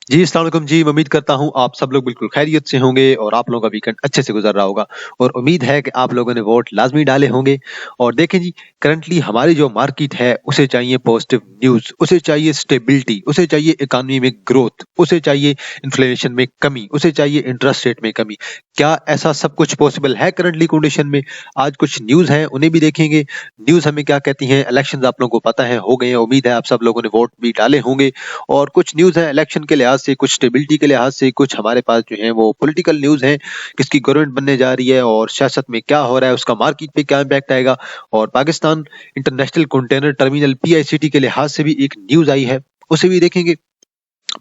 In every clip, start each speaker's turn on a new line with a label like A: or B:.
A: जी, अस्सलाम वालेकुम जी। मैं उम्मीद करता हूँ आप सब लोग बिल्कुल खैरियत से होंगे और आप लोगों का वीकेंड अच्छे से गुज़र रहा होगा और उम्मीद है कि आप लोगों ने वोट लाज़मी डाले होंगे। और देखें जी, करंटली हमारी जो मार्केट है, उसे चाहिए पॉजिटिव न्यूज़, उसे चाहिए स्टेबिलिटी, उसे चाहिए इकॉनमी में ग्रोथ, उसे चाहिए इन्फ्लेशन में कमी, उसे चाहिए इंटरेस्ट रेट में कमी। क्या ऐसा सब कुछ पॉसिबल है करंटली कंडीशन में? आज कुछ न्यूज़ हैं, उन्हें भी देखेंगे। न्यूज़ हमें क्या कहती हैं? इलेक्शंस आप लोगों को पता है, हो गए हैं। उम्मीद है आप सब लोगों ने वोट भी डाले होंगे। और कुछ न्यूज़ है इलेक्शन के लिहाज से, कुछ स्टेबिलिटी के लिहाज से, कुछ हमारे पास जो है वो पॉलिटिकल न्यूज़ है, किसकी गवर्नमेंट बनने जा रही है और सियासत में क्या हो रहा है, उसका मार्केट पे क्या इम्पैक्ट आएगा। और Pakistan international container terminal PICT के लिहाज से भी एक न्यूज़ आई है, उसे भी देखेंगे।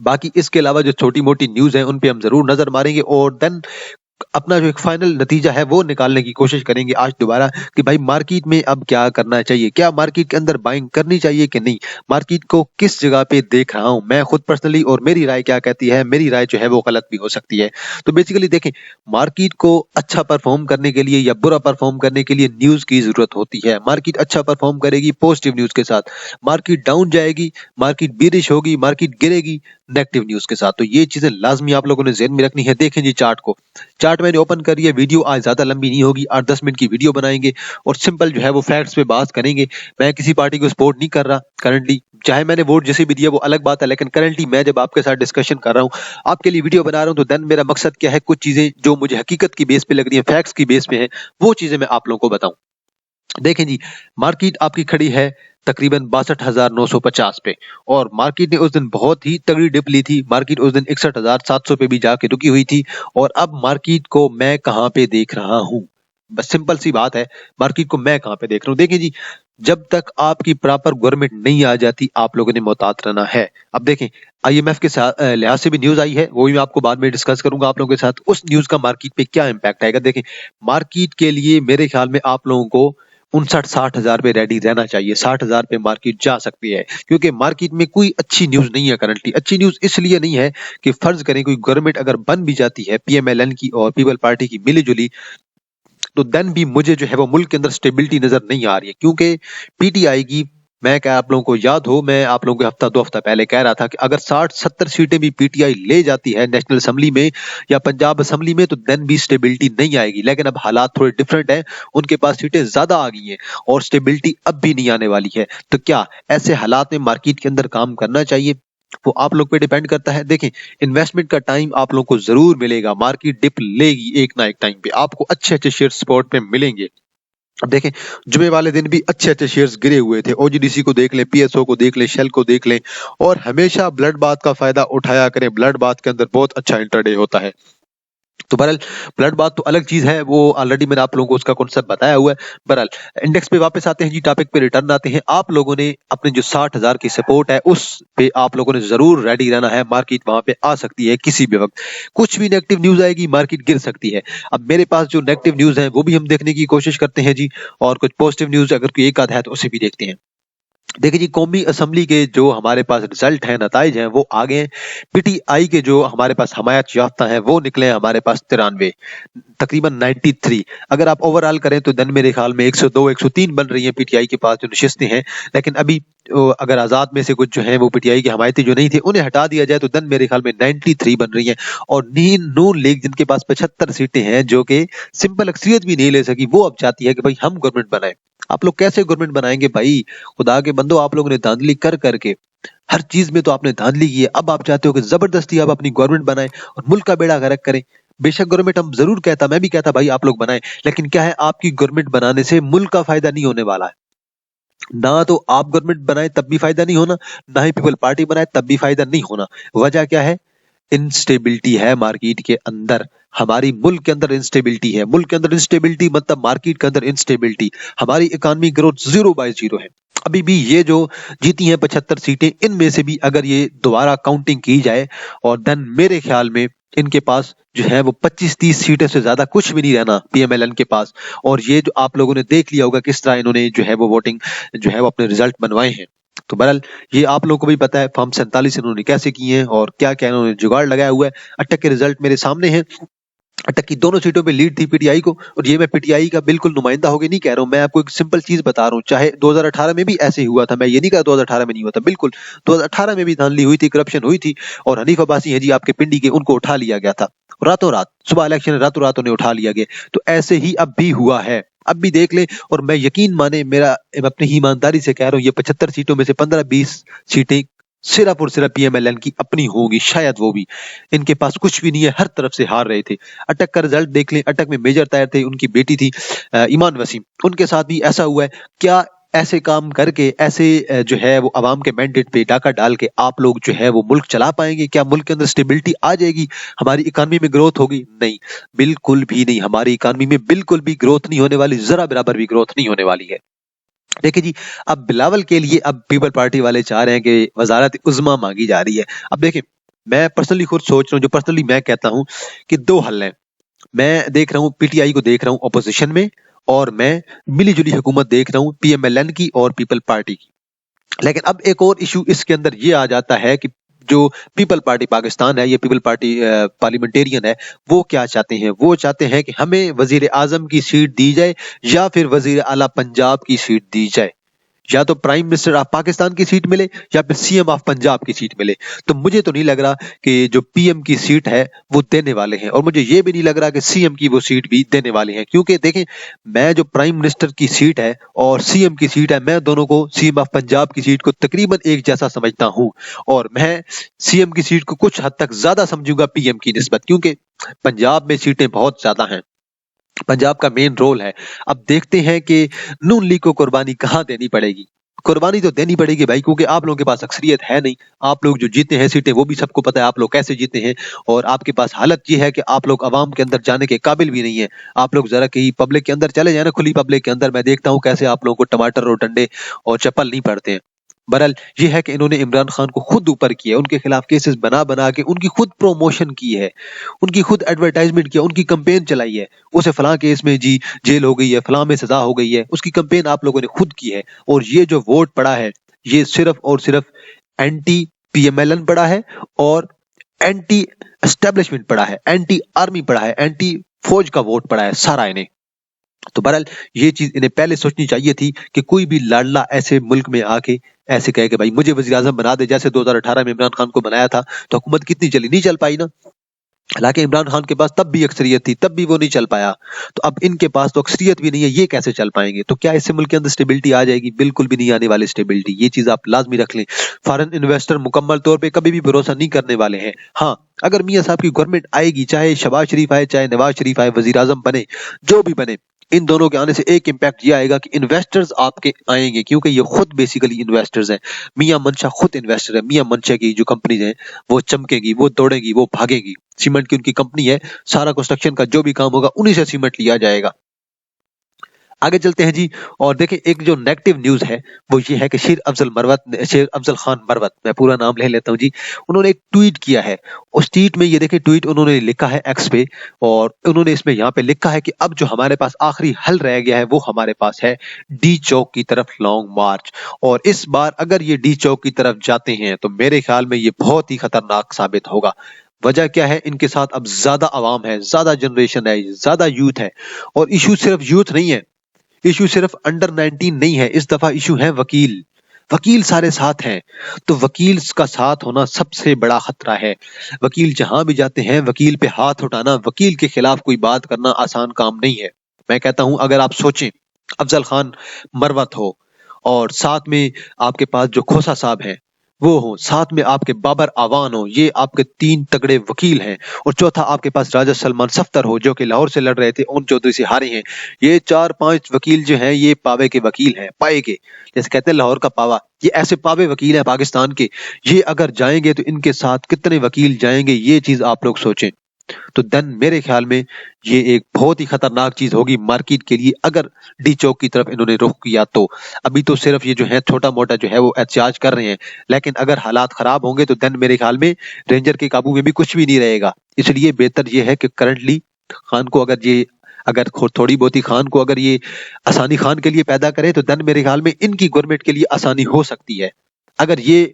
A: बाकी इसके अलावा जो छोटी-मोटी न्यूज़ है, उन पे हम ज़रूर नज़र मारेंगे और देन अपना जो एक फाइनल नतीजा है वो निकालने की कोशिश करेंगे आज दोबारा कि भाई मार्केट में अब क्या करना चाहिए? क्या मार्केट के अंदर बाइंग करनी चाहिए कि नहीं? मार्केट को किस जगह पे देख रहा हूँ मैं खुद पर्सनली और मेरी राय क्या कहती है? मेरी राय जो है वो गलत भी हो सकती है। तो बेसिकली देखें, मार्केट को अच्छा परफॉर्म करने के लिए या बुरा परफॉर्म करने के लिए न्यूज़ की ज़रूरत होती है। मार्केट अच्छा परफॉर्म करेगी पॉजिटिव न्यूज़ के साथ, मार्केट डाउन जाएगी, मार्केट बेरिश होगी, मार्केट गिरेगी नेगेटिव न्यूज़ के साथ। तो ये चीज़ें लाज़मी आप लोगों ने ज़हन में रखनी है। देखें जी चार्ट को। चार्ट मैंने ओपन करी है, वीडियो आज ज़्यादा लंबी नहीं होगी, 8-10 मिनट की वीडियो बनाएँगे और सिंपल जो है वो फैक्ट्स पे बात करेंगे। मैं किसी पार्टी को सपोर्ट नहीं कर रहा करंटली, चाहे मैंने वोट जिसे भी दिया वो अलग बात है, लेकिन करंटली मैं जब आपके साथ डिस्कशन कर रहा हूँ, आपके लिए वीडियो बना रहा हूँ, तो देन मेरा मकसद क्या है, कुछ चीज़ें जो मुझे हकीकत की बेस पे लग रही हैं, फैक्ट्स की बेस पे हैं, वो चीज़ें मैं आप लोगों को बताऊँ। देखें जी, मार्केट आपकी खड़ी है तकरीबन 62,950 पे और मार्केट ने उस दिन बहुत ही तगड़ी डिप ली थी। मार्केट उस दिन 61,700 पे भी जाके रुकी हुई थी और अब मार्केट को मैं कहाँ पे देख रहा हूँ? बस सिंपल सी बात है, मार्केट को मैं कहाँ पे देख रहा हूँ? देखिए जी, जब तक आपकी प्रॉपर गवर्नमेंट नहीं आ जाती, आप लोगों ने मोहतात रहना है। अब देखें, आईएमएफ के साथ लिहाज से भी न्यूज़ आई है, वो भी मैं आपको बाद में डिस्कस करूँगा आप लोगों के साथ। उस न्यूज़ का मार्केट पे क्या इम्पैक्ट आएगा? देखें, मार्केट के लिए मेरे ख्याल में आप लोगों को 59-60 हजार पे रेडी रहना चाहिए। 60 हजार पे मार्केट जा सकती है क्योंकि मार्केट में कोई अच्छी न्यूज़ नहीं है करंटली। अच्छी न्यूज़ इसलिए नहीं है कि फर्ज करें कोई गवर्नमेंट अगर बन भी जाती है पीएमएलएन की और पीपल पार्टी की मिली-जुली, तो देन भी मुझे जो है वो मुल्क के अंदर स्टेबिलिटी नज़र नहीं आ रही है क्योंकि पीटीआई की, मैं क्या आप लोगों को याद हो, मैं आप लोगों को हफ्ता 2 हफ्ता पहले कह रहा था कि अगर 60-70 सीटें भी पीटीआई ले जाती है नेशनल असेंबली में या पंजाब असेंबली में, तो देन भी स्टेबिलिटी नहीं आएगी। लेकिन अब हालात थोड़े डिफरेंट हैं, उनके पास सीटें ज़्यादा आ गई हैं और स्टेबिलिटी अब भी नहीं आने वाली है। तो क्या ऐसे हालात में मार्केट के अंदर काम करना चाहिए? वो आप लोग पे डिपेंड करता है। देखें, इन्वेस्टमेंट का टाइम आप लोगों को ज़रूर मिलेगा, मार्केट डिप लेगी एक ना एक टाइम पे, आपको अच्छे-अच्छे शेयर स्पॉट पे मिलेंगे। अब देखें, जुमे वाले दिन भी अच्छे-अच्छे शेयर्स गिरे हुए थे। ओजीडीसी को देख लें, पीएसओ को देख लें, शेल को देख लें और हमेशा ब्लड बाथ का फ़ायदा उठाया करें। ब्लड बाथ के अंदर बहुत अच्छा इंट्राडे होता है। तो बहरहाल ब्लड बाथ तो अलग चीज़ है, वो ऑलरेडी मैंने आप लोगों को उसका कॉन्सेप्ट बताया हुआ है। बहरहाल इंडेक्स पे वापस आते हैं जी, टॉपिक पे रिटर्न आते हैं। आप लोगों ने अपने जो 60,000 की सपोर्ट है, उस पे आप लोगों ने ज़रूर रेडी रहना है। मार्केट वहाँ पे आ सकती है किसी भी वक़्त। कुछ भी नेगेटिव न्यूज़ आएगी, मार्केट गिर सकती है। अब मेरे पास जो नेगेटिव न्यूज़ है, वो भी हम देखने की कोशिश करते हैं जी और कुछ पॉजिटिव न्यूज़ अगर कोई एक आध है, तो उसे भी देखते हैं। देखिए जी, कौमी असेंबली के जो हमारे पास रिजल्ट हैं, नताइज हैं, वो आ गए हैं। पीटीआई के जो हमारे पास हमायत याफ्ता हैं, वो निकले हैं हमारे पास 93, तकरीबन 93। अगर आप ओवरऑल करें तो देन मेरे ख्याल में 102, 103 बन रही हैं पीटीआई के पास जो नशिस्तें हैं। लेकिन अभी अगर आज़ाद में से कुछ जो हैं वो पीटीआई की हमायती जो नहीं थे, उन्हें हटा दिया जाए तो देन मेरे ख्याल में 93 बन रही हैं। और नून लीग जिनके पास 75 सीटें हैं, जो कि सिंपल अक्सरियत भी नहीं ले सकी, वो अब चाहती है कि भाई हम गवर्नमेंट बनाएं। आप लोग कैसे गवर्नमेंट बनाएंगे भाई? खुदा के बंदो, आप लोगों ने धांधली कर करके हर चीज में तो आपने धांधली की है। अब आप चाहते हो कि जबरदस्ती आप अपनी गवर्नमेंट बनाएं और मुल्क का बेड़ा गर्क करें। बेशक गवर्नमेंट हम जरूर कहता, मैं भी कहता भाई आप लोग बनाएं, लेकिन क्या है, आपकी गवर्नमेंट बनाने से मुल्क का फायदा नहीं होने वाला है। ना तो आप गवर्नमेंट बनाए तब भी फायदा नहीं होना, ना ही पीपल पार्टी बनाए तब भी फायदा नहीं होना। वजह क्या है? इंस्टेबिलिटी है मार्केट के अंदर। हमारी मुल्क के अंदर इंस्टेबिलिटी है। मुल्क के अंदर इंस्टेबिलिटी मतलब मार्केट के अंदर इंस्टेबिलिटी। हमारी इकोनॉमी ग्रोथ 0/0 है। अभी भी ये जो जीती हैं 75 सीटें, इनमें से भी अगर ये दोबारा काउंटिंग की जाए और देन मेरे ख्याल में इनके पास जो है वो 25-30 सीटें से ज्यादा कुछ भी नहीं रहना पीएमएलएन के पास। और ये जो आप लोगों ने देख लिया होगा किस तरह इन्होंने जो है वो वोटिंग जो है वो अपने रिजल्ट बनवाए हैं। तो बहरहाल ये आप लोगों को भी पता है फॉर्म 47 इन्होंने कैसे किए हैं और क्या क्या इन्होंने जुगाड़ लगाया हुआ है। अटक के रिजल्ट मेरे सामने हैं। अटक की दोनों सीटों पे लीड थी पीटीआई को। और ये मैं पीटीआई का बिल्कुल नुमाइंदा होके नहीं कह रहा हूँ, मैं आपको एक सिंपल चीज बता रहा हूँ। चाहे 2018 में भी ऐसे ही हुआ था, मैं ये नहीं कहा 2018 में नहीं हुआ था, बिल्कुल 2018 में भी धांधली हुई थी, करप्शन हुई थी। और हनीफ अब्बासी हैं जी आपके पिंडी के, उनको उठा लिया गया था रातों रात, सुबह इलेक्शन रातों रात उन्हें उठा लिया गया। तो ऐसे ही अब भी हुआ है, अब भी देख ले। और मैं यकीन माने, मेरा मैं अपनी ही ईमानदारी से कह रहा हूँ, ये 75 सीटों में से 15-20 सीटें सिर्फ और सिर्फ पीएमएलएन की अपनी होंगी, शायद वो भी। इनके पास कुछ भी नहीं है, हर तरफ से हार रहे थे। अटक का रिजल्ट देख लें, अटक में मेजर ताहिर थे, उनकी बेटी थी ईमान वसीम, उनके साथ भी ऐसा हुआ है। क्या ऐसे काम करके, ऐसे जो है वो अवाम के मैंडेट पे डाका डाल के आप लोग जो है वो मुल्क चला पाएंगे? क्या मुल्क के अंदर स्टेबिलिटी आ जाएगी? हमारी इकानमी में ग्रोथ होगी? नहीं, बिल्कुल भी नहीं। हमारी इकानमी में बिल्कुल भी ग्रोथ नहीं होने वाली, जरा बराबर भी ग्रोथ नहीं होने वाली है। देखिए जी, अब बिलावल के लिए अब पीपल पार्टी वाले चाह रहे हैं कि वजारत उज़्मा मांगी जा रही है। अब देखिए, मैं पर्सनली खुद सोच रहा हूँ, जो पर्सनली मैं कहता हूँ कि दो हल हैं। मैं देख रहा हूँ पीटीआई को देख रहा हूँ अपोजिशन में, और मैं मिली जुली हुकूमत देख रहा हूँ पीएमएलएन की और पीपल पार्टी की। लेकिन अब एक और इशू इसके अंदर ये आ जाता है कि जो पीपल पार्टी पाकिस्तान है, ये पीपल पार्टी पार्लियामेंटेरियन है, वो क्या चाहते हैं? वो चाहते हैं कि हमें वजीर आजम की सीट दी जाए, या फिर वजीर आला पंजाब की सीट दी जाए। या तो प्राइम मिनिस्टर ऑफ पाकिस्तान की सीट मिले, या फिर सीएम ऑफ पंजाब की सीट मिले। तो मुझे तो नहीं लग रहा कि जो पीएम की सीट है वो देने वाले हैं, और मुझे ये भी नहीं लग रहा कि सीएम की वो सीट भी देने वाले हैं। क्योंकि देखें, मैं जो प्राइम मिनिस्टर की सीट है और सीएम की सीट है, मैं दोनों को, सीएम ऑफ पंजाब की सीट को तकरीबन एक जैसा समझता हूं। और मैं सीएम की सीट को कुछ हद तक ज्यादा समझूंगा पीएम की निस्बत, क्योंकि पंजाब में सीटें बहुत ज्यादा हैं, पंजाब का मेन रोल है। अब देखते हैं कि नून लीग को कुर्बानी कहाँ देनी पड़ेगी। कुर्बानी तो देनी पड़ेगी भाई, क्योंकि आप लोगों के पास अक्सरियत है नहीं। आप लोग जो जीते हैं सीटें, वो भी सबको पता है आप लोग कैसे जीते हैं। और आपके पास हालत ये है कि आप लोग अवाम के अंदर जाने के काबिल भी नहीं है। आप लोग जरा कहीं पब्लिक के अंदर चले जाए ना, खुली पब्लिक के अंदर, मैं देखता हूँ कैसे आप लोगों को टमाटर और डंडे और चप्पल नहीं पड़ते हैं। बहरहाल ये है कि इन्होंने इमरान खान को खुद ऊपर किया, उनके खिलाफ केसेस बना बना के उनकी खुद प्रोमोशन की है, उनकी खुद एडवर्टाइजमेंट किया, उनकी कंपेन चलाई है। उसे फलां केस में जी जेल हो गई है, फलां में सजा हो गई है, उसकी कंपेन आप लोगों ने खुद की है। और ये जो वोट पड़ा है, ये सिर्फ और सिर्फ एंटी पीएमएलएन पड़ा है, और एंटी एस्टेब्लिशमेंट पड़ा है, एंटी आर्मी पड़ा है, एंटी फौज का वोट पड़ा है सारा इन्हें। तो बहरहाल ये चीज इन्हें पहले सोचनी चाहिए थी कि कोई भी लाडला ऐसे मुल्क में आके ऐसे कहे कि भाई मुझे वजीर आजम बना दे, जैसे 2018 में इमरान खान को बनाया था, तो हुकूमत कितनी चली? नहीं चल पाई ना। हालांकि इमरान खान के पास तब भी अक्सरियत थी, तब भी वो नहीं चल पाया। तो अब इनके पास तो अक्सरियत भी नहीं है, ये कैसे चल पाएंगे? तो क्या इससे मुल्क के अंदर स्टेबिलिटी आ जाएगी? बिल्कुल भी नहीं आने वाली स्टेबिलिटी, ये चीज आप लाजमी रख लें। फॉरेन इन्वेस्टर मुकम्मल तौर पे कभी भी भरोसा नहीं करने वाले हैं। हाँ, अगर मियां साहब की गवर्नमेंट आएगी, चाहे शहबाज शरीफ आए, चाहे नवाज शरीफ आए, वजीर आजम बने, जो भी बने, इन दोनों के आने से एक इम्पैक्ट ये आएगा कि इन्वेस्टर्स आपके आएंगे, क्योंकि ये खुद बेसिकली इन्वेस्टर्स हैं। मियां मनशा खुद इन्वेस्टर है। मियां मनशा की जो कंपनीज हैं वो चमकेगी, वो दौड़ेगी, वो भागेगी। सीमेंट की उनकी कंपनी है, सारा कंस्ट्रक्शन का जो भी काम होगा उन्हीं से सीमेंट लिया जाएगा। आगे चलते हैं जी, और देखें एक जो नेगेटिव न्यूज है वो ये है कि शेर अफजल खान मरवत, मैं पूरा नाम ले लेता हूं जी, उन्होंने एक ट्वीट किया है। उस ट्वीट में ये देखें, ट्वीट उन्होंने लिखा है एक्स पे, और उन्होंने इसमें यहाँ पे लिखा है कि अब जो हमारे पास आखिरी हल रह गया है वो हमारे पास है डी चौक की तरफ लॉन्ग मार्च। और इस बार अगर ये डी चौक की तरफ जाते हैं तो मेरे ख्याल में ये बहुत ही खतरनाक साबित होगा। वजह क्या है? इनके साथ अब ज्यादा आवाम है, ज्यादा जनरेशन है, ज्यादा यूथ है। और इशू सिर्फ यूथ नहीं है, इशू सिर्फ अंडर 19 नहीं है, इस दफा इशू है वकील। वकील सारे साथ हैं। तो वकील का साथ होना सबसे बड़ा खतरा है। वकील जहां भी जाते हैं, वकील पे हाथ उठाना, वकील के खिलाफ कोई बात करना आसान काम नहीं है। मैं कहता हूं, अगर आप सोचें अफजल खान मरवत हो, और साथ में आपके पास जो खोसा साहब हैं वो हो, साथ में आपके बाबर आवान हो, ये आपके 3 तगड़े वकील हैं, और चौथा आपके पास राजा सलमान सफ्तर हो जो कि लाहौर से लड़ रहे थे, उन चौधरी से हारे हैं। ये 4-5 वकील जो हैं ये पावे के वकील हैं, पाए के, जैसे कहते हैं लाहौर का पावा, ये ऐसे पावे वकील हैं पाकिस्तान के। ये अगर जाएंगे तो इनके साथ कितने वकील जाएंगे, ये चीज आप लोग सोचें। तो देन मेरे ख्याल में ये एक बहुत ही खतरनाक चीज होगी मार्केट के लिए, अगर डी चौक की तरफ इन्होंने रुख किया तो। अभी तो सिर्फ ये जो है छोटा मोटा जो है वो एहतजाज कर रहे हैं, लेकिन अगर हालात खराब होंगे तो देन मेरे ख्याल में रेंजर के काबू में भी कुछ भी नहीं रहेगा। इसलिए बेहतर ये है कि करंटली खान को अगर थोड़ी बहुत ही खान को अगर ये आसानी खान के लिए पैदा करे, तो देन मेरे ख्याल में इनकी गवर्नमेंट के लिए आसानी हो सकती है। अगर ये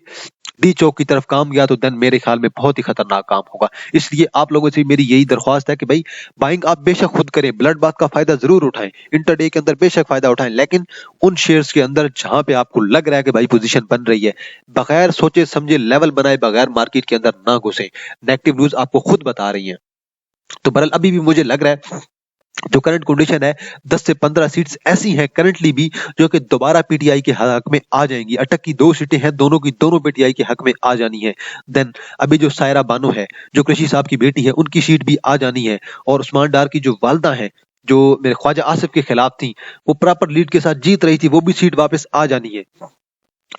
A: डी चौक की तरफ काम गया तो देन मेरे ख्याल में बहुत ही खतरनाक काम होगा। इसलिए आप लोगों से मेरी यही दरख्वास्त है कि भाई बाइंग आप बेशक खुद करें, ब्लड बाथ का फायदा जरूर उठाएं, इंटरडे के अंदर बेशक फायदा उठाएं, लेकिन उन शेयर्स के अंदर जहां पे आपको लग रहा है कि भाई पोजीशन बन रही है, बगैर सोचे समझे लेवल बनाए बगैर मार्केट के अंदर ना घुसे। नेगेटिव न्यूज आपको खुद बता रही है। तो बहरहाल अभी भी मुझे लग रहा है जो करंट कंडीशन है 10 से 15 सीट्स ऐसी हैं करंटली भी जो कि दोबारा पीटीआई के हक में आ जाएंगी। अटक की 2 सीटें हैं, दोनों की दोनों पीटीआई के हक में आ जानी है। देन अभी जो सायरा बानो है जो कृषि साहब की बेटी है, उनकी सीट भी आ जानी है। और उस्मान डार की जो वालदा है जो मेरे ख्वाजा आसिफ के खिलाफ थी, वो प्रॉपर लीड के साथ जीत रही थी, वो भी सीट वापस आ जानी है।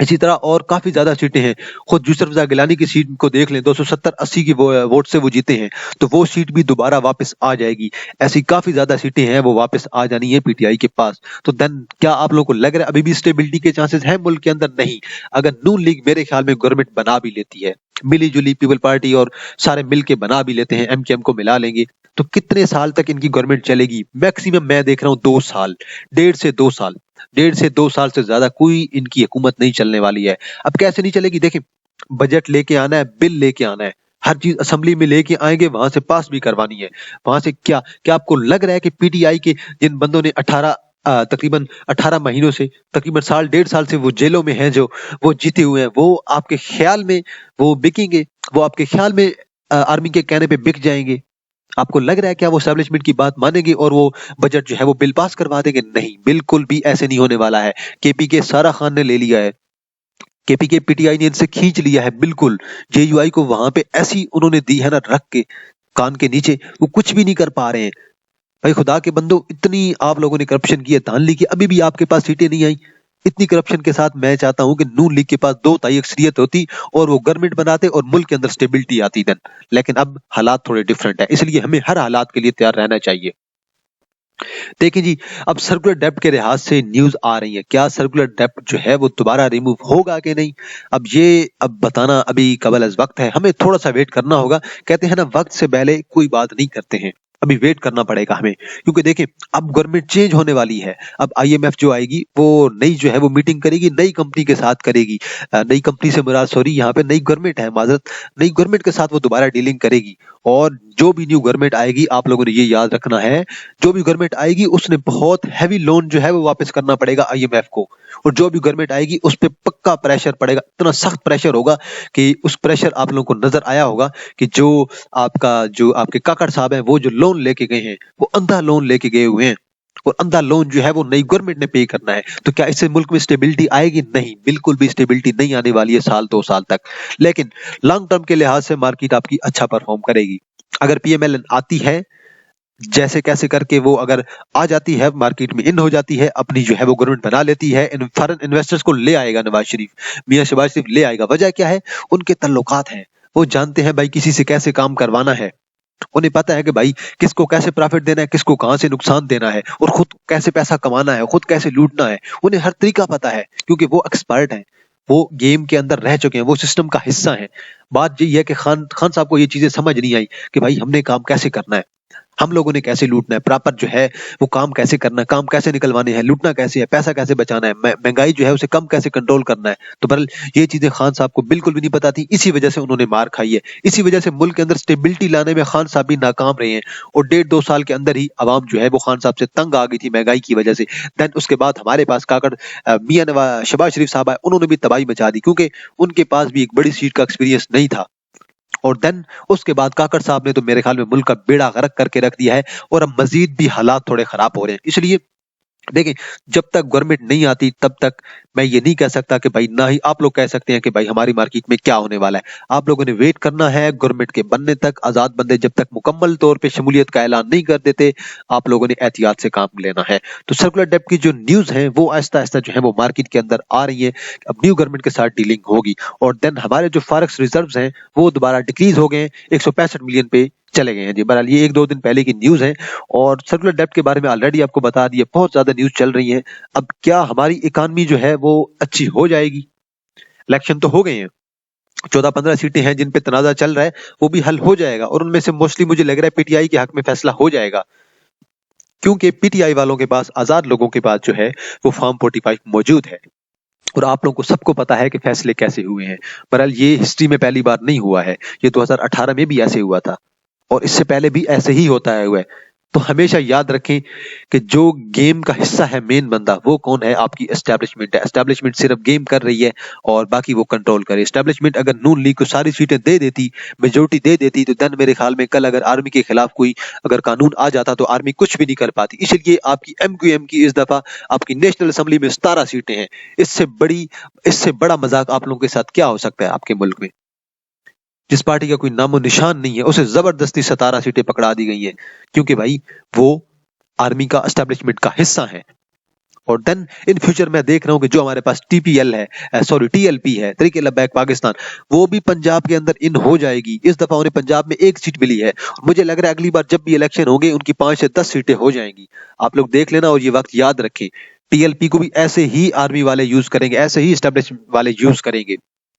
A: इसी तरह और काफी ज्यादा सीटें हैं। खुद यूसुफ रजा गिलानी की सीट को देख लें, 270-80 की वोट से वो जीते हैं, तो वो सीट भी दोबारा वापस आ जाएगी। ऐसी काफी ज्यादा सीटें हैं वो वापस आ जानी है पीटीआई के पास। तो देन क्या आप लोगों को लग रहा है अभी भी स्टेबिलिटी के चांसेस हैं मुल्क के अंदर? नहीं। अगर नून लीग मेरे ख्याल में गवर्नमेंट बना भी लेती है, मिली जुली पीपल पार्टी और सारे मिल के बना भी लेते हैं, एमकेएम को मिला लेंगे, तो कितने साल तक इनकी गवर्नमेंट चलेगी? मैक्सिमम मैं देख रहा हूँ 2 साल, 1.5 से 2 साल, 1.5 से 2 साल से ज्यादा कोई इनकी हुकूमत नहीं चलने वाली है। अब कैसे नहीं चलेगी? देखें, बजट लेके आना है, बिल लेके आना है, हर चीज असेंबली में लेके आएंगे, वहां से पास भी करवानी है। वहां से क्या क्या आपको लग रहा है कि पीटीआई के जिन बंदों ने तकरीबन 18 महीनों से, तकरीबन साल 1.5 साल से वो जेलों में हैं, जो वो जीते हुए हैं, वो आपके ख्याल में वो बिकेंगे? वो आपके ख्याल में आर्मी के कहने पे बिक जाएंगे? आपको लग रहा है क्या वो एस्टैब्लिशमेंट की बात मानेंगे और वो बजट जो है वो बिल पास करवा देंगे? नहीं, बिल्कुल भी ऐसे नहीं होने वाला है। केपीके सारा खान ने ले लिया है, केपीके पीटीआई ने इनसे खींच लिया है, बिल्कुल। जेयूआई को वहां पे ऐसी उन्होंने दी है ना रख के कान के नीचे, वो कुछ भी नहीं कर पा रहे हैं। भाई खुदा के बंदो, इतनी आप लोगों ने करप्शन की है, धान ली की, अभी भी आपके पास सीटें नहीं आई। इतनी करप्शन के साथ मैं चाहता हूं कि नून लीग के पास 2 तिहाई अक्सरियत होती और वो गवर्नमेंट बनाते और मुल्क के अंदर स्टेबिलिटी आती देन। लेकिन अब हालात थोड़े डिफरेंट है, इसलिए हमें हर हालात के लिए तैयार रहना चाहिए। देखिए जी, अब सर्कुलर डेप्ट के लिहाज से न्यूज आ रही है, क्या सर्कुलर डेप्ट जो है वो दोबारा रिमूव होगा कि नहीं? अब बताना अभी कबल अज वक्त है, हमें थोड़ा सा वेट करना होगा। कहते हैं ना, वक्त से पहले कोई बात नहीं करते हैं, अभी वेट करना पड़ेगा हमें। क्योंकि देखिए, अब गवर्नमेंट चेंज होने वाली है। अब आईएमएफ जो आएगी वो नई जो है वो मीटिंग करेगी, नई कंपनी के साथ करेगी। नई कंपनी से मुराद, सॉरी, यहाँ पे नई गवर्नमेंट है, माजरत, नई गवर्नमेंट के साथ वो दोबारा डीलिंग करेगी। और जो भी न्यू गवर्नमेंट आएगी, आप लोगों ने ये याद रखना है, जो भी गवर्नमेंट आएगी उसने बहुत हैवी लोन जो है वो वापस करना पड़ेगा आईएमएफ को। और जो भी गवर्नमेंट आएगी उस पर पक्का प्रेशर पड़ेगा, इतना सख्त प्रेशर होगा कि उस प्रेशर आप लोगों को नजर आया होगा कि जो आपके काकड़ साहब हैं, वो जो लोन लेके गए हैं, वो अंधा लोन लेके गए हुए हैं, और अंधा लोन जो है वो नई गवर्नमेंट ने पे करना है। तो क्या इससे मुल्क में स्टेबिलिटी आएगी? नहीं, बिल्कुल भी स्टेबिलिटी नहीं आने वाली है साल 2 साल तक। लेकिन लॉन्ग टर्म के लिहाज से मार्केट आपकी अच्छा परफॉर्म करेगी। अगर पीएमएल आती है, जैसे कैसे करके वो अगर आ जाती है, मार्केट में इन हो जाती है, अपनी जो है वो गवर्नमेंट बना लेती है, फॉरेन इन्वेस्टर्स को ले आएगा नवाज शरीफ, मियां शहबाज शरीफ ले आएगा। वजह क्या है? उनके तल्लुकात हैं, वो जानते हैं भाई किसी से कैसे काम करवाना है, उन्हें पता है कि भाई किसको कैसे प्रॉफिट देना है, किसको कहां से नुकसान देना है, और खुद कैसे पैसा कमाना है, खुद कैसे लूटना है। उन्हें हर तरीका पता है, क्योंकि वो एक्सपर्ट हैं, वो गेम के अंदर रह चुके हैं, वो सिस्टम का हिस्सा हैं। बात यही है कि खान साहब को ये चीजें समझ नहीं आई कि भाई हमने काम कैसे करना है, हम लोगों ने कैसे लूटना है, प्रॉपर जो है वो काम कैसे करना है, काम कैसे निकलवाने हैं, लूटना कैसे है, पैसा कैसे बचाना है, महंगाई जो है उसे कम कैसे कंट्रोल करना है। तो बहरहाल ये चीजें खान साहब को बिल्कुल भी नहीं पता थी, इसी वजह से उन्होंने मार खाई है। इसी वजह से मुल्क के अंदर स्टेबिलिटी लाने में खान साहब भी नाकाम रहे हैं, और 1.5-2 साल के अंदर ही आवाम जो है वो खान साहब से तंग आ गई थी महंगाई की वजह से। देन उसके बाद हमारे पास काकड़ मियां नवाज शहबाज शरीफ साहब आए, उन्होंने भी तबाही मचा दी, क्योंकि उनके पास भी एक बड़ी सीट का एक्सपीरियंस नहीं था। और देन उसके बाद काकड़ साहब ने तो मेरे ख्याल में मुल्क का बेड़ा गर्क करके रख दिया है, और अब मजीद भी हालात थोड़े खराब हो रहे हैं। इसलिए देखिए, जब तक गवर्नमेंट नहीं आती तब तक मैं ये नहीं कह सकता कि भाई, ना ही आप लोग कह सकते हैं कि भाई हमारी मार्केट में क्या होने वाला है। आप लोगों ने वेट करना है गवर्नमेंट के बनने तक। आजाद बंदे जब तक मुकम्मल तौर पे शमूलियत का ऐलान नहीं कर देते, आप लोगों ने एहतियात से काम लेना है। तो सर्कुलर डेप्ट की जो न्यूज है वो आहिस्ता आहिस्ता जो है वो मार्केट के अंदर आ रही है। अब न्यू गवर्नमेंट के साथ डीलिंग होगी, और देन हमारे जो फॉरेक्स रिजर्व्स हैं वो दोबारा डिक्रीज हो गए हैं, 165 मिलियन पे चले गए हैं जी। बहरहाल ये 1-2 दिन पहले की न्यूज है, और सर्कुलर डेप्ट के बारे में ऑलरेडी आपको बता दिया, बहुत ज्यादा न्यूज चल रही है। अब क्या हमारी इकानमी जो है वो अच्छी हो जाएगी? इलेक्शन तो हो गए हैं, 14-15 सीटें हैं जिन पे तनाजा चल रहा है, वो भी हल हो जाएगा, और उनमें से मोस्टली मुझे लग रहा है पीटीआई के हक में फैसला हो जाएगा, क्योंकि पीटीआई वालों के पास, आजाद लोगों के पास जो है वो फॉर्म 45 मौजूद है। और आप लोगों को सबको पता है कि फैसले कैसे हुए हैं। बहरहाल ये हिस्ट्री में पहली बार नहीं हुआ है, ये 2018 में भी ऐसे हुआ था और इससे पहले भी ऐसे ही होता है हुआ है। तो हमेशा याद रखें कि जो गेम का हिस्सा है मेन बंदा वो कौन है, आपकी एस्टेब्लिशमेंट है। एस्टेब्लिशमेंट सिर्फ गेम कर रही है और बाकी वो कंट्रोल करे। एस्टेब्लिशमेंट अगर नून लीग को सारी सीटें दे देती, मेजोरिटी दे देती, तो देन मेरे ख्याल में कल अगर आर्मी के खिलाफ कोई अगर कानून आ जाता तो आर्मी कुछ भी नहीं कर पाती। इसलिए आपकी MQM की इस दफा आपकी नेशनल असेंबली में 17 सीटें हैं। इससे बड़ा मजाक आप लोगों के साथ क्या हो सकता है आपके मुल्क में। जिस पार्टी का कोई नामो निशान नहीं है उसे जबरदस्ती 17 सीटें पकड़ा दी गई हैं, क्योंकि भाई वो आर्मी का एस्टेब्लिशमेंट का हिस्सा है। और देन इन फ्यूचर मैं देख रहा हूं कि जो हमारे पास TLP है, तरीके लब्बैक पाकिस्तान, वो भी पंजाब के अंदर इन हो जाएगी। इस दफा उन्हें पंजाब में 1 सीट मिली है और मुझे लग रहा है अगली बार जब भी इलेक्शन होंगे उनकी 5 से 10 सीटें हो जाएंगी। आप लोग देख लेना और ये वक्त याद रखें। TLP को भी ऐसे ही आर्मी वाले यूज करेंगे, ऐसे ही एस्टेब्लिशमेंट वाले यूज करेंगे।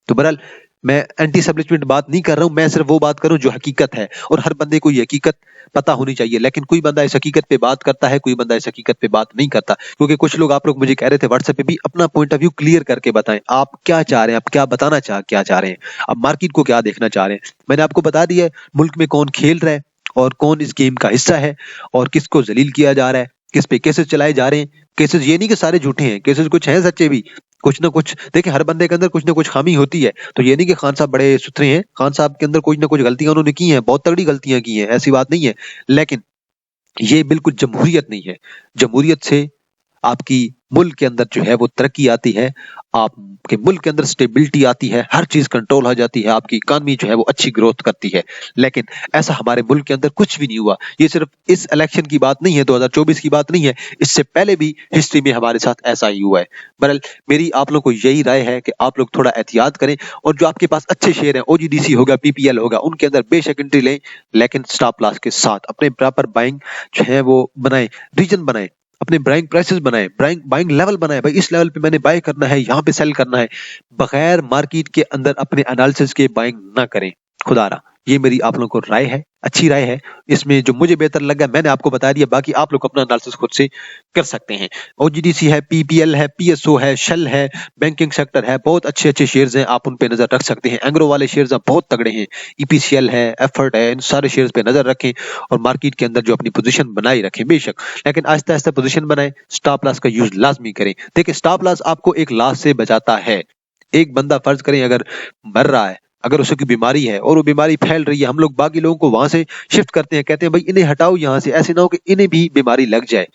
A: तो बहरहाल मैं एंटी एस्टेब्लिशमेंट बात नहीं कर रहा हूं, मैं सिर्फ वो बात कर रहा हूं जो हकीकत है और हर बंदे को ये हकीकत पता होनी चाहिए। लेकिन कोई बंदा इस हकीकत पे बात करता है, कोई बंदा इस हकीकत पे बात नहीं करता। क्योंकि कुछ लोग, आप लोग मुझे कह रहे थे व्हाट्सएप पे भी, अपना पॉइंट ऑफ व्यू क्लियर करके बताएं, आप क्या चाह रहे हैं, आप क्या बताना क्या चाह रहे हैं, आप मार्केट को क्या देखना चाह रहे हैं। मैंने आपको बता दिया है मुल्क में कौन खेल रहा है और कौन इस गेम का हिस्सा है और किसको जलील किया जा रहा है, किस पे केसेस चलाए जा रहे हैं। केसेस ये नहीं कि सारे झूठे हैं, केसेस कुछ हैं सच्चे भी, कुछ ना कुछ। देखिए हर बंदे के अंदर कुछ ना कुछ खामी होती है, तो ये नहीं कि खान साहब बड़े सुथरे हैं, खान साहब के अंदर कुछ ना कुछ गलतियां उन्होंने की हैं, बहुत तगड़ी गलतियां की हैं, ऐसी बात नहीं है। लेकिन ये बिल्कुल जमहूरियत नहीं है। जमहूरियत से आपकी मुल्क के अंदर जो है वो तरक्की आती है, आपके मुल्क के अंदर स्टेबिलिटी आती है, हर चीज कंट्रोल हो जाती है, आपकी इकानमी जो है वो अच्छी ग्रोथ करती है। लेकिन ऐसा हमारे मुल्क के अंदर कुछ भी नहीं हुआ। ये सिर्फ इस इलेक्शन की बात नहीं है, 2024 की बात नहीं है, इससे पहले भी हिस्ट्री में हमारे साथ ऐसा ही हुआ है। बहरहाल मेरी आप लोग को यही राय है कि आप लोग थोड़ा एहतियात करें और जो आपके पास अच्छे शेयर हैं, OGDC होगा, PPL होगा, उनके अंदर बेशक एंट्री लें, लेकिन स्टॉप लॉस के साथ अपने प्रॉपर बाइंग जो है वो बनाएं, रीजन बनाएं, अपने बाइंग प्राइसेस बनाए, बाइंग लेवल बनाए। भाई इस लेवल पे मैंने बाय करना है, यहाँ पे सेल करना है। बगैर मार्केट के अंदर अपने एनालिसिस के बाइंग ना करें खुदारा। ये मेरी आप लोगों को राय है, अच्छी राय है। इसमें जो मुझे बेहतर लगा मैंने आपको बता दिया, बाकी आप लोग अपना एनालिसिस खुद से कर सकते हैं। OGDC है, PPL है, PSO है, शेल है, बैंकिंग सेक्टर है, बहुत अच्छे अच्छे शेयर्स हैं, आप उन पे नजर रख सकते हैं। एंग्रो वाले शेयर्स बहुत तगड़े हैं, EPCL है, एफर्ट है, इन सारे शेयर्स पे नजर रखें और मार्केट के अंदर जो अपनी पोजीशन बनाई रखें बेशक, लेकिन आहिस्ता आहिस्ता पोजीशन बनाएं। स्टॉप लॉस का यूज लाजमी करें। देखिए स्टॉप लॉस आपको एक लॉस से बचाता है। एक बंदा फर्ज करें अगर मर रहा है, अगर उसकी बीमारी है और वो बीमारी फैल रही है, हम लोग बाकी लोगों को वहां से शिफ्ट करते हैं, कहते हैं भाई इन्हें हटाओ यहाँ से, ऐसे ना हो कि इन्हें भी बीमारी लग जाए।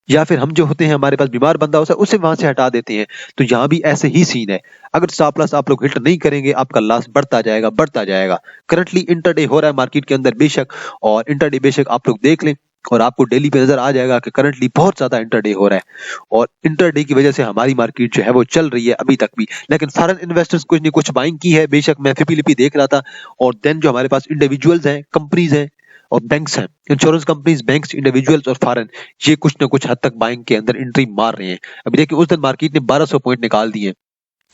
A: या फिर हम जो होते हैं, हमारे पास बीमार बंदा होता है, उसे वहां से हटा देते हैं। तो यहाँ भी ऐसे ही सीन है। अगर स्टॉप लॉस आप लोग हिट नहीं करेंगे, आपका लॉस बढ़ता जाएगा बढ़ता जाएगा। करंटली इंटरडे हो रहा है मार्केट के अंदर बेशक, और इंटरडे बेशक आप लोग देख लें और आपको डेली पे नजर आ जाएगा कि करंटली बहुत ज्यादा इंटरडे हो रहा है और इंटरडे की वजह से हमारी मार्केट जो है वो चल रही है अभी तक भी। लेकिन फॉरेन इन्वेस्टर्स कुछ नहीं कुछ बाइंग की है बेशक, मैं FIPLIP देख रहा था। और देन जो हमारे पास इंडिविजुअल्स हैं, कंपनीज हैं और बैंक्स हैं, इंश्योरेंस कंपनीज, बैंक्स, इंडिविजुअल्स और फॉरेन, ये कुछ ना कुछ हद तक बाइंग के अंदर एंट्री मार रहे हैं। अभी देखिए उस दिन मार्केट ने 1200 पॉइंट निकाल दिए।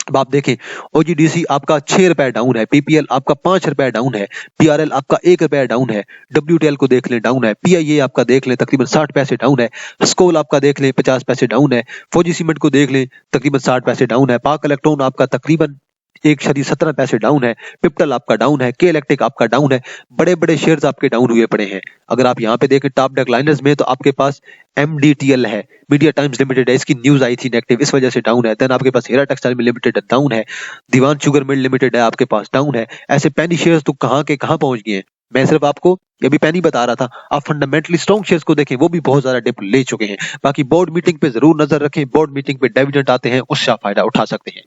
A: अब आप देखें OGDC आपका 6 रुपए डाउन है, PPL आपका 5 रुपए डाउन है, PRL आपका 1 रुपया डाउन है, WTL को देख लें डाउन है, PIA आपका देख लें तकरीबन 60 पैसे डाउन है, स्कोल आपका देख लें 50 पैसे डाउन है, फौजी सीमेंट को देख लें तकरीबन 60 पैसे डाउन है, पाक इलेक्ट्रॉन आपका तकरीबन 1.17 पैसे डाउन है, पिप्टल आपका डाउन है, के इलेक्ट्रिक आपका डाउन है। बड़े बड़े शेयर्स आपके डाउन हुए पड़े हैं। अगर आप यहाँ पे देखें टॉप डेक्लाइनर्स में, तो आपके पास MDTL है, मीडिया टाइम्स लिमिटेड है, इसकी न्यूज आई थी नेगेटिव, इस वजह से डाउन है। देन आपके पास हीरा टेक्सटाइल लिमिटेड डाउन है, दीवान शुगर मिल लिमिटेड है आपके पास डाउन है। ऐसे पेनी शेयर्स तो कहाँ के कहाँ पहुंच गए हैं। मैं सिर्फ आपको ये भी पेनी बता रहा था, आप फंडामेंटली स्ट्रॉन्ग शेयर्स को देखें, वो भी बहुत ज्यादा डिप ले चुके हैं। बाकी बोर्ड मीटिंग पे जरूर नजर रखें, बोर्ड मीटिंग पे डिविडेंड आते हैं, उससे आप फायदा उठा सकते हैं।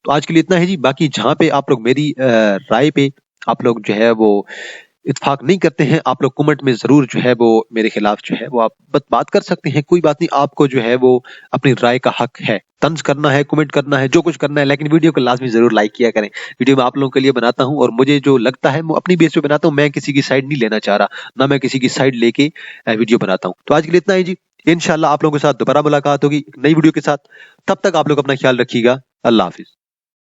A: तो आज के लिए इतना है जी। बाकी जहां पे आप लोग मेरी राय पे आप लोग जो है वो इत्तेफाक नहीं करते हैं, आप लोग कमेंट में जरूर जो है वो मेरे खिलाफ जो है वो आप बात कर सकते हैं, कोई बात नहीं। आपको जो है वो अपनी राय का हक है, तंज करना है, कमेंट करना है, जो कुछ करना है, लेकिन वीडियो को लाजमी जरूर लाइक किया करें। वीडियो में आप लोगों के लिए बनाता हूं और मुझे जो लगता है मैं अपनी बेस पे बनाता हूं, मैं किसी की साइड नहीं लेना चाह रहा, ना मैं किसी की साइड लेके वीडियो बनाता हूं। तो आज के लिए इतना ही जी। इंशाल्लाह आप लोगों के साथ दोबारा मुलाकात होगी एक नई वीडियो के साथ। तब तक आप लोग अपना ख्याल रखिएगा। अल्लाह हाफिज।